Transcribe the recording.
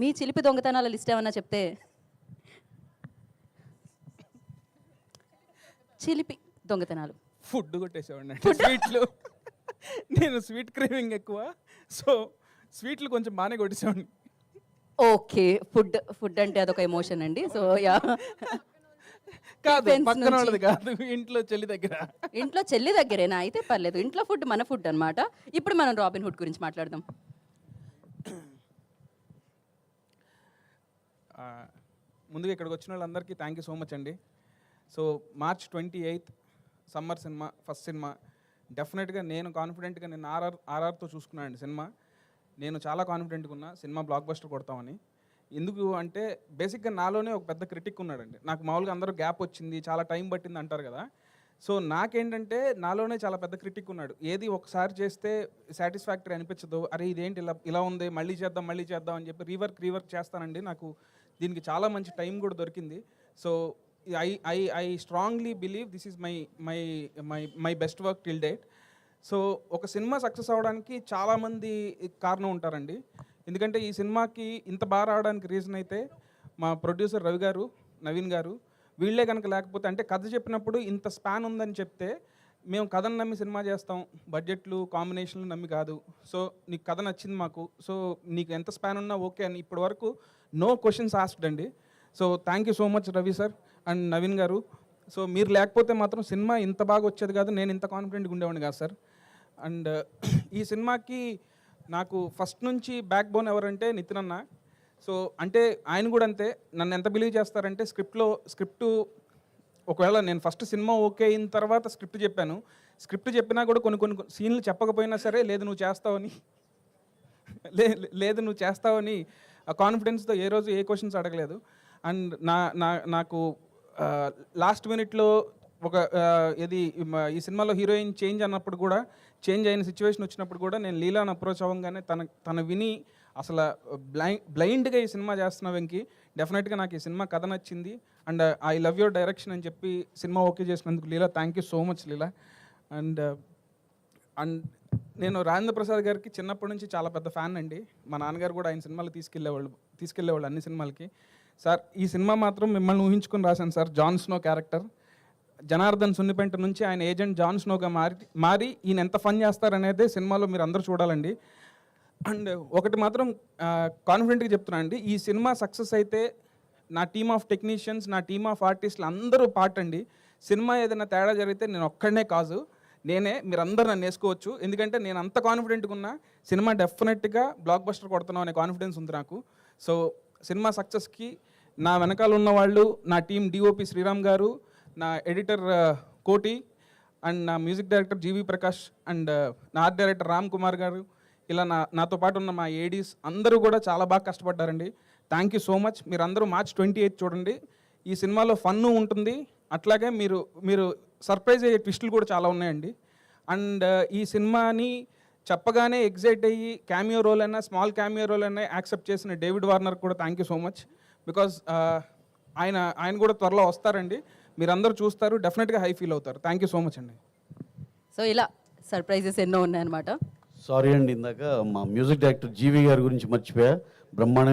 మీ చిలిపి దొంగతనాల లిస్ట్ ఏమన్నా చెప్తే. చిలిపి దొంగతనాలు. ఫుడ్ కొట్టేసేవాడిని అంటే స్వీట్లు. నేను స్వీట్ క్రేవింగ్ ఎక్కువ, సో స్వీట్లు కొంచెం బాగానే కొట్టేసేవాడిని. ఓకే. ఫుడ్ అంటే అదొక ఎమోషన్ అండి. So yeah. కాదు, Depends పక్కన నుంచి. వాళ్ళది కాదు, ఇంట్లో చెల్లి దగ్గర. ఇంట్లో చెల్లి దగ్గరేనా అయితే పర్లేదు. ఇంట్లో ఫుడ్ మన ఫుడ్ అన్నమాట. ఇప్పుడు మనం రాబిన్ హుడ్ గురించి మాట్లాడదాం. ఆ, ముందుగా ఇక్కడికి వచ్చిన వాళ్ళందరికీ థ్యాంక్ యూ సో మచ్ అండి. So March 28 summer cinema, first cinema. డెఫినెట్గా నేను కాన్ఫిడెంట్గా నేను ఆర్ఆర్తో చూసుకున్నాను అండి సినిమా. నేను చాలా కాన్ఫిడెంట్గా ఉన్నా సినిమా బ్లాక్ బస్టర్ కొడతామని. ఎందుకు అంటే బేసిక్గా నాలోనే ఒక పెద్ద క్రిటిక్ ఉన్నాడండి. నాకు మామూలుగా అందరూ గ్యాప్ వచ్చింది, చాలా టైం పట్టింది అంటారు కదా. సో నాకేంటంటే నాలోనే చాలా పెద్ద క్రిటిక్ ఉన్నాడు. ఏది ఒకసారి చేస్తే సాటిస్ఫాక్టరీ అనిపించదు, అరే ఇదేంటి ఇలా ఉంది, మళ్ళీ చేద్దాం అని చెప్పి రీవర్క్ చేస్తానండి. నాకు దీనికి చాలా మంచి టైం కూడా దొరికింది. So I strongly believe this is my best work till date. So ఒక సినిమా సక్సెస్ అవ్వడానికి చాలామంది కారణం ఉంటారండి. ఎందుకంటే ఈ సినిమాకి ఇంత బాగా రావడానికి రీజన్ అయితే మా ప్రొడ్యూసర్ రవి గారు, నవీన్ గారు, వీళ్ళే కనుక లేకపోతే, అంటే కథ చెప్పినప్పుడు ఇంత స్పాన్ ఉందని చెప్తే మేము కథను నమ్మి సినిమా చేస్తాం, బడ్జెట్లు కాంబినేషన్లు నమ్మి కాదు. సో నీకు కథ నచ్చింది మాకు, సో నీకు ఎంత స్పాన్ ఉన్నా ఓకే అని ఇప్పటి వరకు నో క్వశ్చన్స్ ఆస్క్డ్ అండి. So thank you so much Ravi sir and Naveen గారు. సో మీరు లేకపోతే మాత్రం సినిమా ఇంత బాగా వచ్చేది కాదు, నేను ఇంత కాన్ఫిడెంట్గా ఉండేవాడిని కాదు సార్. అండ్ ఈ సినిమాకి నాకు ఫస్ట్ నుంచి బ్యాక్ బోన్ ఎవరంటే నితిన్ అన్న. సో అంటే ఆయన కూడా అంతే, నన్ను ఎంత బిలీవ్ చేస్తారంటే స్క్రిప్ట్ ఒకవేళ నేను ఫస్ట్ సినిమా ఓకే అయిన తర్వాత స్క్రిప్ట్ చెప్పినా కూడా కొన్ని సీన్లు చెప్పకపోయినా సరే లేదు నువ్వు చేస్తావని ఆ కాన్ఫిడెన్స్తో ఏ రోజు ఏ క్వశ్చన్స్ అడగలేదు. అండ్ నాకు లాస్ట్ మినిట్లో ఈ సినిమాలో హీరోయిన్ చేంజ్ అయిన సిచ్యువేషన్ వచ్చినప్పుడు కూడా నేను లీలాని అప్రోచ్ అవ్వగానే తన విని అసలు బ్లైండ్గా ఈ సినిమా చేస్తున్న వెంకి, డెఫినెట్గా నాకు ఈ సినిమా కథ నచ్చింది and I love your direction అని చెప్పి సినిమా ఓకే చేసినందుకు Leela thank you so much Leela. And నేను రాజేంద్ర ప్రసాద్ గారికి చిన్నప్పటి నుంచి చాలా పెద్ద ఫ్యాన్ అండి. మా నాన్నగారు కూడా ఆయన సినిమాలు తీసుకెళ్ళేవాళ్ళు అన్ని సినిమాలకి. సార్ ఈ సినిమా మాత్రం మిమ్మల్ని ఊహించుకొని రాశాను sir. John Snow character Janardhan Sunnipenta నుంచి ఆయన ఏజెంట్ జాన్ స్నోగా మారి ఈయన ఎంత ఫన్ చేస్తారనేదే సినిమాలో మీరు అందరూ చూడాలండి. అండ్ ఒకటి మాత్రం కాన్ఫిడెంట్గా చెప్తున్నాను అండి, ఈ సినిమా సక్సెస్ అయితే నా టీమ్ ఆఫ్ టెక్నీషియన్స్, నా టీమ్ ఆఫ్ ఆర్టిస్టులు అందరూ పార్ట్ అండి. సినిమా ఏదైనా తేడా జరిగితే నేను ఒక్కడనే కాదు, మీరందరూ నన్ను వేసుకోవచ్చు. ఎందుకంటే నేను అంత కాన్ఫిడెంట్గా ఉన్నా సినిమా డెఫినెట్గా బ్లాక్ బస్టర్ కొడుతున్నాం అనే కాన్ఫిడెన్స్ ఉంది నాకు. సో సినిమా సక్సెస్కి నా వెనకాల ఉన్న వాళ్ళు, నా టీం డిఓపి శ్రీరామ్ గారు, నా ఎడిటర్ కోటి అండ్ నా music director GV Prakash and నా ఆర్ట్ డైరెక్టర్ రామ్ కుమార్ గారు, ఇలా నాతో పాటు ఉన్న మా ఏడీస్ అందరూ కూడా చాలా బాగా కష్టపడ్డారండి. Thank you so much. మీరు అందరూ March 28 చూడండి. ఈ సినిమాలో ఫన్ను ఉంటుంది, అట్లాగే మీరు సర్ప్రైజ్ అయ్యే ట్విస్టులు కూడా చాలా ఉన్నాయండి. అండ్ ఈ సినిమాని చెప్పగానే ఎగ్జైట్ అయ్యి క్యామియో రోల్ అయినా స్మాల్ క్యామియో రోల్ అయినా యాక్సెప్ట్ చేసిన డేవిడ్ వార్నర్ కూడా thank you so much. Because ఆయన కూడా త్వరలో వస్తారండి, మీరందరూ చూస్తారు, డెఫినెట్గా హై ఫీల్ అవుతారు. థ్యాంక్ యూ సో మచ్ అండి. సో ఇలా సర్ప్రైజెస్ ఎన్నో ఉన్నాయన్నమాట. సారీ అండి, ఇందాక మా మ్యూజిక్ డైరెక్టర్ జీవి గారి గురించి మర్చిపోయా. బ్రహ్మాండ